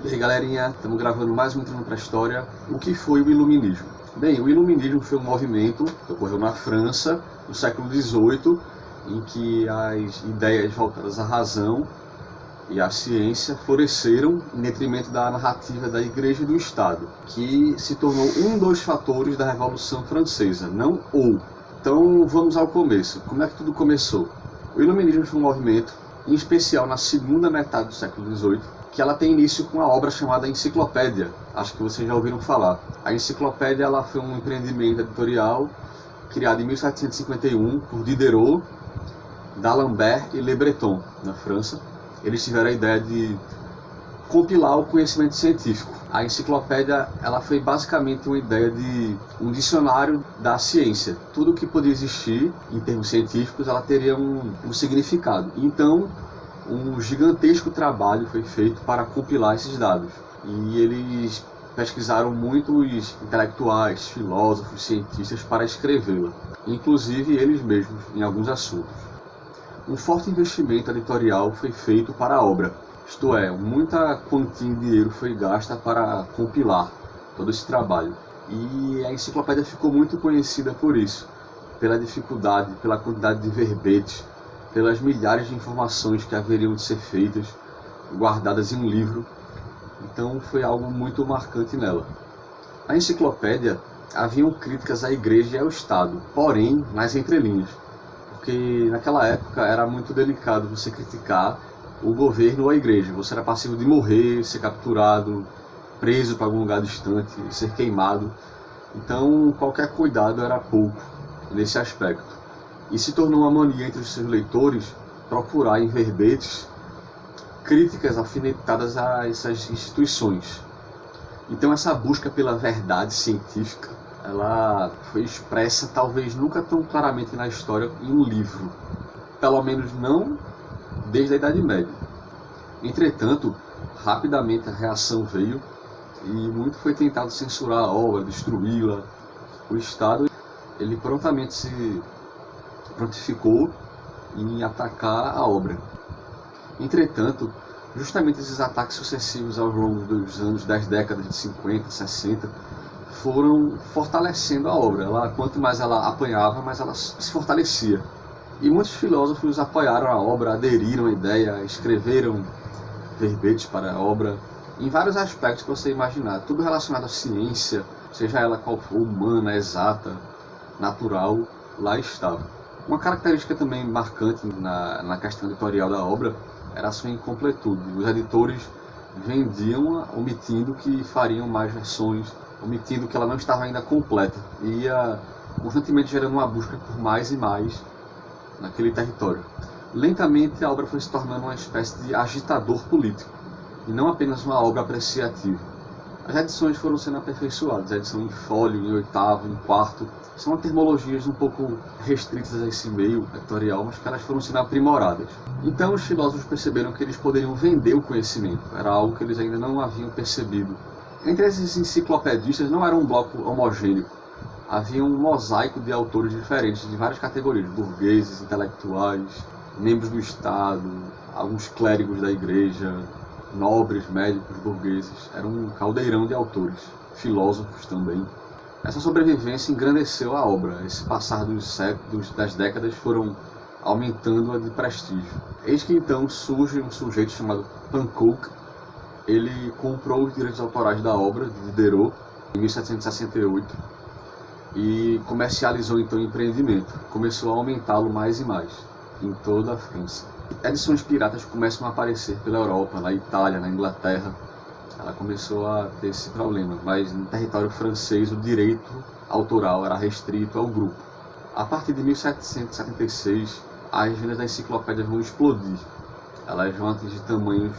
E aí galerinha, estamos gravando mais um Entrando para a História. O que foi o Iluminismo? Bem, o Iluminismo foi um movimento que ocorreu na França no século XVIII, em que as ideias voltadas à razão e à ciência floresceram em detrimento da narrativa da Igreja e do Estado, que se tornou um dos fatores da Revolução Francesa, não o. Então vamos ao começo. Como é que tudo começou? O Iluminismo foi um movimento, em especial na segunda metade do século XVIII, que ela tem início com uma obra chamada Enciclopédia. Acho que vocês já ouviram falar. A Enciclopédia ela foi um empreendimento editorial criado em 1751 por Diderot, D'Alembert e Le Breton, na França. Eles tiveram a ideia de compilar o conhecimento científico. A enciclopédia ela foi basicamente uma ideia de um dicionário da ciência. Tudo que podia existir em termos científicos ela teria um significado. Então, um gigantesco trabalho foi feito para compilar esses dados. E eles pesquisaram muitos intelectuais, filósofos, cientistas para escrevê-la, inclusive eles mesmos em alguns assuntos. Um forte investimento editorial foi feito para a obra, isto é, muita quantia de dinheiro foi gasta para compilar todo esse trabalho. E a enciclopédia ficou muito conhecida por isso, pela dificuldade, pela quantidade de verbetes, pelas milhares de informações que haveriam de ser feitas, guardadas em um livro. Então foi algo muito marcante nela. Na enciclopédia haviam críticas à Igreja e ao Estado, porém nas entrelinhas, porque naquela época era muito delicado você criticar o governo ou a Igreja. Você era passivo de morrer, ser capturado, preso para algum lugar distante, ser queimado. Então qualquer cuidado era pouco nesse aspecto. E se tornou uma mania entre os seus leitores procurar em verbetes críticas alfinetadas a essas instituições. Então essa busca pela verdade científica, ela foi expressa talvez nunca tão claramente na história em um livro, pelo menos não desde a Idade Média. Entretanto, rapidamente a reação veio e muito foi tentado censurar a obra, destruí-la. O Estado ele prontamente se prontificou em atacar a obra. Entretanto, justamente esses ataques sucessivos ao longo dos anos, das décadas de 50, 60, foram fortalecendo a obra. Quanto mais ela apanhava, mais ela se fortalecia. E muitos filósofos apoiaram a obra, aderiram à ideia, escreveram verbetes para a obra, em vários aspectos que você imaginar, tudo relacionado à ciência, seja ela qual for, humana, exata, natural, lá estava. Uma característica também marcante na questão editorial da obra era a sua incompletude. Os editores vendiam omitindo que fariam mais versões, omitindo que ela não estava ainda completa. E ia constantemente gerando uma busca por mais e mais naquele território. Lentamente a obra foi se tornando uma espécie de agitador político, e não apenas uma obra apreciativa. As edições foram sendo aperfeiçoadas, a edição em fólio, em oitavo, em quarto, são terminologias um pouco restritas a esse meio editorial, mas que elas foram sendo aprimoradas. Então os filósofos perceberam que eles poderiam vender o conhecimento, era algo que eles ainda não haviam percebido. Entre esses enciclopedistas não era um bloco homogêneo, havia um mosaico de autores diferentes, de várias categorias, burgueses, intelectuais, membros do Estado, alguns clérigos da Igreja, nobres, médicos, burgueses. Era um caldeirão de autores, filósofos também. Essa sobrevivência engrandeceu a obra. Esse passar dos séculos, das décadas, foram aumentando-a de prestígio. Eis que então surge um sujeito chamado Pankow. Ele comprou os direitos autorais da obra de Diderot em 1768 e comercializou então o empreendimento. Começou a aumentá-lo mais e mais em toda a França. Edições piratas começam a aparecer pela Europa, na Itália, na Inglaterra. Ela começou a ter esse problema, mas no território francês o direito autoral era restrito ao grupo. A partir de 1776, as vendas da enciclopédia vão explodir. Elas vão atingir tamanhos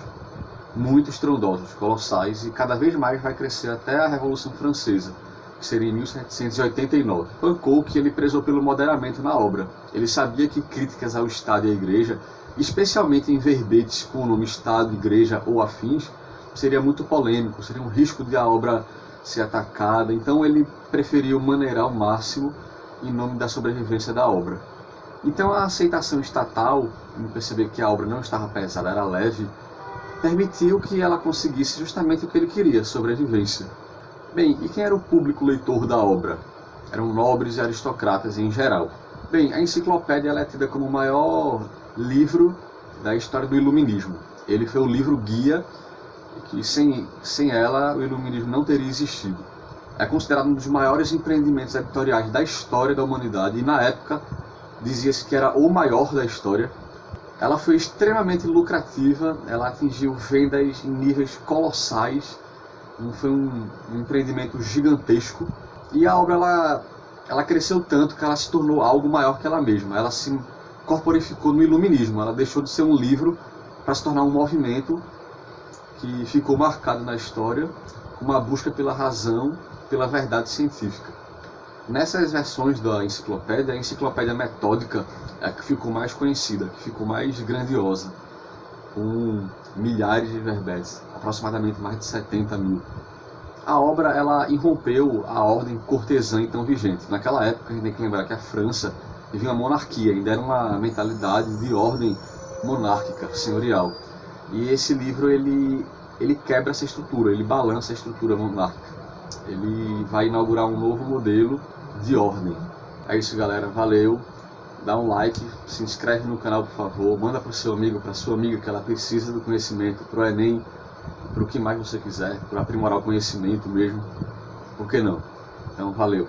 muito estrondosos, colossais, e cada vez mais vai crescer até a Revolução Francesa, que seria em 1789. Pankow ele prezou pelo moderamento na obra. Ele sabia que críticas ao Estado e à Igreja, especialmente em verbetes com o nome Estado, Igreja ou afins, seria muito polêmico, seria um risco de a obra ser atacada. Então ele preferiu maneirar ao máximo em nome da sobrevivência da obra. Então a aceitação estatal, em perceber que a obra não estava pesada, era leve, permitiu que ela conseguisse justamente o que ele queria, sobrevivência. Bem, e quem era o público leitor da obra? Eram nobres e aristocratas em geral. Bem, a enciclopédia ela é tida como o maior livro da história do iluminismo. Ele foi o livro guia que sem ela o iluminismo não teria existido. É considerado um dos maiores empreendimentos editoriais da história da humanidade e na época dizia-se que era o maior da história. Ela foi extremamente lucrativa, ela atingiu vendas em níveis colossais, foi um empreendimento gigantesco e a obra ela cresceu tanto que ela se tornou algo maior que ela mesma. Ela se corporificou no iluminismo, ela deixou de ser um livro para se tornar um movimento que ficou marcado na história como a busca pela razão, pela verdade científica. Nessas versões da enciclopédia, a enciclopédia metódica é a que ficou mais conhecida, que ficou mais grandiosa, com milhares de verbetes, aproximadamente mais de 70 mil. A obra ela irrompeu a ordem cortesã então vigente. Naquela época, a gente tem que lembrar que a França vivia uma monarquia, ainda era uma mentalidade de ordem monárquica, senhorial. E esse livro ele quebra essa estrutura, ele balança a estrutura monárquica. Ele vai inaugurar um novo modelo de ordem. É isso, galera. Valeu. Dá um like, se inscreve no canal, por favor. Manda para o seu amigo, para sua amiga, que ela precisa do conhecimento, para o Enem, para o que mais você quiser, para aprimorar o conhecimento mesmo. Por que não? Então, valeu.